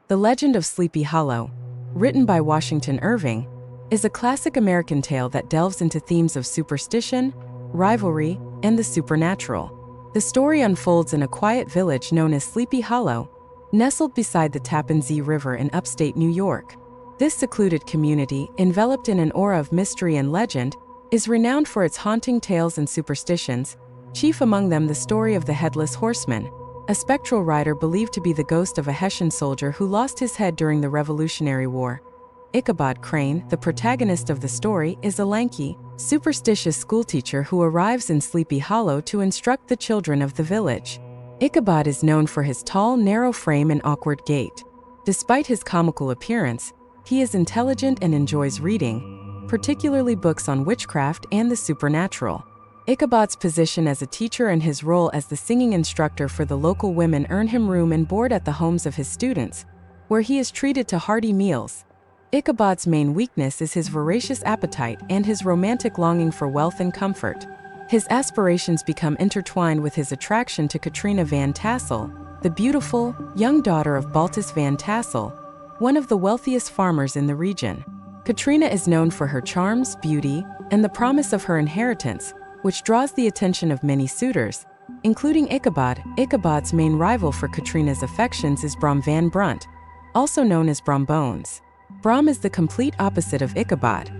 The Legend of Sleepy Hollow, written by Washington Irving, is a classic American tale that delves into themes of superstition, rivalry, and the supernatural. The story unfolds in a quiet village known as Sleepy Hollow, nestled beside the Tappan Zee River in upstate New York. This secluded community, enveloped in an aura of mystery and legend, is renowned for its haunting tales and superstitions, chief among them the story of the Headless Horseman, a spectral rider believed to be the ghost of a Hessian soldier who lost his head during the Revolutionary War. Ichabod Crane, the protagonist of the story, is a lanky, superstitious schoolteacher who arrives in Sleepy Hollow to instruct the children of the village. Ichabod is known for his tall, narrow frame and awkward gait. Despite his comical appearance, he is intelligent and enjoys reading, particularly books on witchcraft and the supernatural. Ichabod's position as a teacher and his role as the singing instructor for the local women earn him room and board at the homes of his students, where he is treated to hearty meals. Ichabod's main weakness is his voracious appetite and his romantic longing for wealth and comfort. His aspirations become intertwined with his attraction to Katrina Van Tassel, the beautiful, young daughter of Baltus Van Tassel, one of the wealthiest farmers in the region. Katrina is known for her charms, beauty, and the promise of her inheritance, which draws the attention of many suitors, including Ichabod. Ichabod's main rival for Katrina's affections is Brom Van Brunt, also known as Brom Bones. Brom is the complete opposite of Ichabod: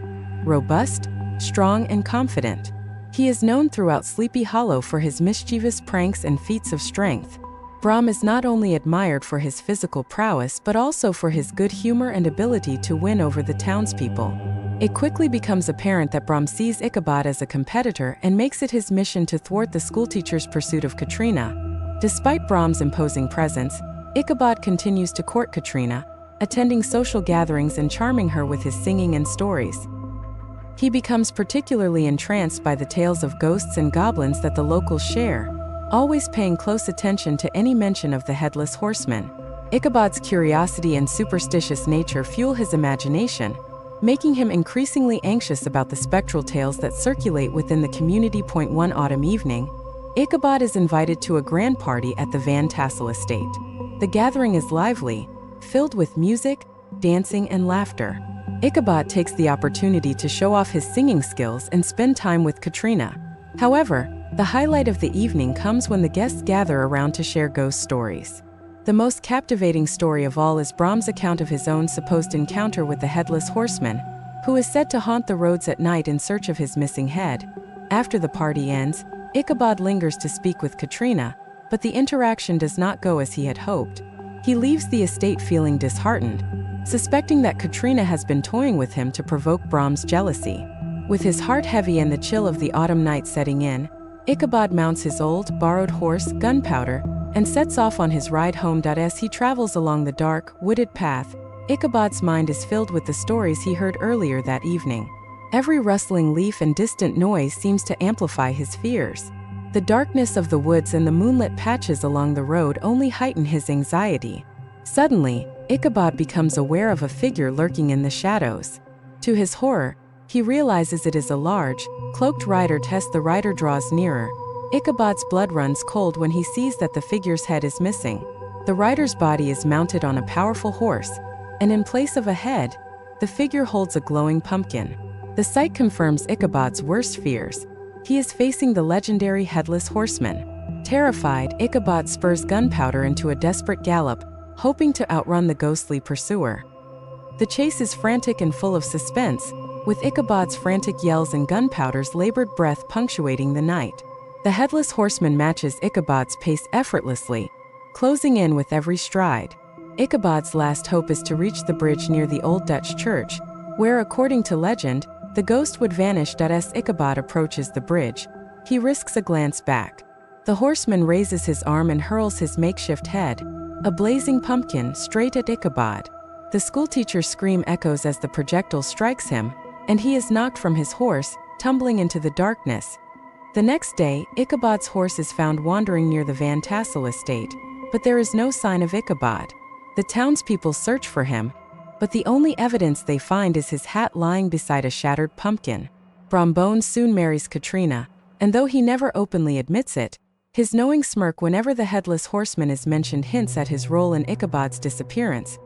robust, strong, and confident. He is known throughout Sleepy Hollow for his mischievous pranks and feats of strength. Brom is not only admired for his physical prowess but also for his good humor and ability to win over the townspeople. It quickly becomes apparent that Brom sees Ichabod as a competitor and makes it his mission to thwart the schoolteacher's pursuit of Katrina. Despite Brom's imposing presence, Ichabod continues to court Katrina, attending social gatherings and charming her with his singing and stories. He becomes particularly entranced by the tales of ghosts and goblins that the locals share, always paying close attention to any mention of the Headless Horseman. Ichabod's curiosity and superstitious nature fuel his imagination, making him increasingly anxious about the spectral tales that circulate within the community. One autumn evening, Ichabod is invited to a grand party at the Van Tassel estate. The gathering is lively, filled with music, dancing, and laughter. Ichabod takes the opportunity to show off his singing skills and spend time with Katrina. However, the highlight of the evening comes when the guests gather around to share ghost stories. The most captivating story of all is Brom's account of his own supposed encounter with the Headless Horseman, who is said to haunt the roads at night in search of his missing head. After the party ends, Ichabod lingers to speak with Katrina, but the interaction does not go as he had hoped. He leaves the estate feeling disheartened, suspecting that Katrina has been toying with him to provoke Brom's jealousy. With his heart heavy and the chill of the autumn night setting in, Ichabod mounts his old, borrowed horse, Gunpowder, and sets off on his ride home. As he travels along the dark, wooded path, Ichabod's mind is filled with the stories he heard earlier that evening. Every rustling leaf and distant noise seems to amplify his fears. The darkness of the woods and the moonlit patches along the road only heighten his anxiety. Suddenly, Ichabod becomes aware of a figure lurking in the shadows. To his horror, he realizes it is a large, cloaked rider. The rider draws nearer. Ichabod's blood runs cold when he sees that the figure's head is missing. The rider's body is mounted on a powerful horse, and in place of a head, the figure holds a glowing pumpkin. The sight confirms Ichabod's worst fears. He is facing the legendary Headless Horseman. Terrified, Ichabod spurs Gunpowder into a desperate gallop, hoping to outrun the ghostly pursuer. The chase is frantic and full of suspense, with Ichabod's frantic yells and Gunpowder's labored breath punctuating the night. The Headless Horseman matches Ichabod's pace effortlessly, closing in with every stride. Ichabod's last hope is to reach the bridge near the old Dutch church, where, according to legend, the ghost would vanish. As Ichabod approaches the bridge, he risks a glance back. The horseman raises his arm and hurls his makeshift head, a blazing pumpkin, straight at Ichabod. The schoolteacher's scream echoes as the projectile strikes him, and he is knocked from his horse, tumbling into the darkness. The next day, Ichabod's horse is found wandering near the Van Tassel estate, but there is no sign of Ichabod. The townspeople search for him, but the only evidence they find is his hat lying beside a shattered pumpkin. Brom Bones soon marries Katrina, and though he never openly admits it, his knowing smirk whenever the Headless Horseman is mentioned hints at his role in Ichabod's disappearance.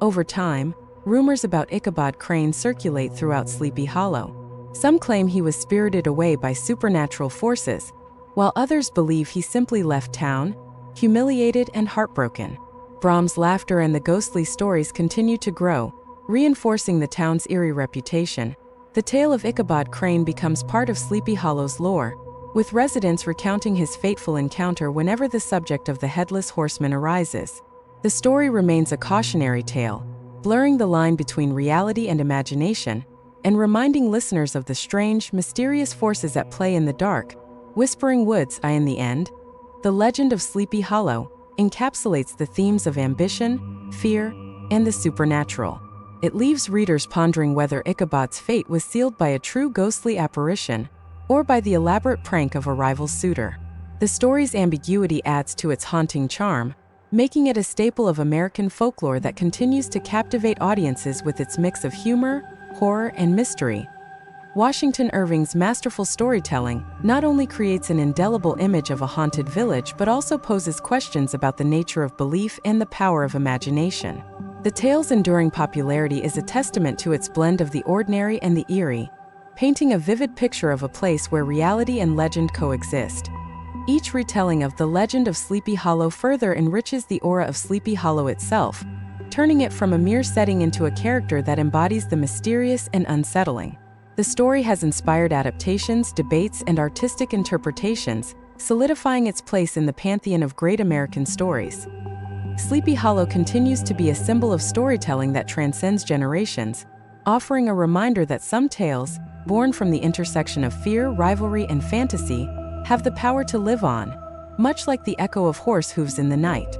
Over time, rumors about Ichabod Crane circulate throughout Sleepy Hollow. Some claim he was spirited away by supernatural forces, while others believe he simply left town, humiliated and heartbroken. Brahms' laughter and the ghostly stories continue to grow, reinforcing the town's eerie reputation. The tale of Ichabod Crane becomes part of Sleepy Hollow's lore, with residents recounting his fateful encounter whenever the subject of the Headless Horseman arises. The story remains a cautionary tale, blurring the line between reality and imagination, and reminding listeners of the strange, mysterious forces at play in the dark, whispering woods. In the end, the legend of Sleepy Hollow encapsulates the themes of ambition, fear, and the supernatural. It leaves readers pondering whether Ichabod's fate was sealed by a true ghostly apparition or by the elaborate prank of a rival suitor. The story's ambiguity adds to its haunting charm, making it a staple of American folklore that continues to captivate audiences with its mix of humor, horror, and mystery. Washington Irving's masterful storytelling not only creates an indelible image of a haunted village but also poses questions about the nature of belief and the power of imagination. The tale's enduring popularity is a testament to its blend of the ordinary and the eerie, painting a vivid picture of a place where reality and legend coexist. Each retelling of the legend of Sleepy Hollow further enriches the aura of Sleepy Hollow itself, turning it from a mere setting into a character that embodies the mysterious and unsettling. The story has inspired adaptations, debates, and artistic interpretations, solidifying its place in the pantheon of great American stories. Sleepy Hollow continues to be a symbol of storytelling that transcends generations, offering a reminder that some tales, born from the intersection of fear, rivalry, and fantasy, have the power to live on, much like the echo of horse hooves in the night.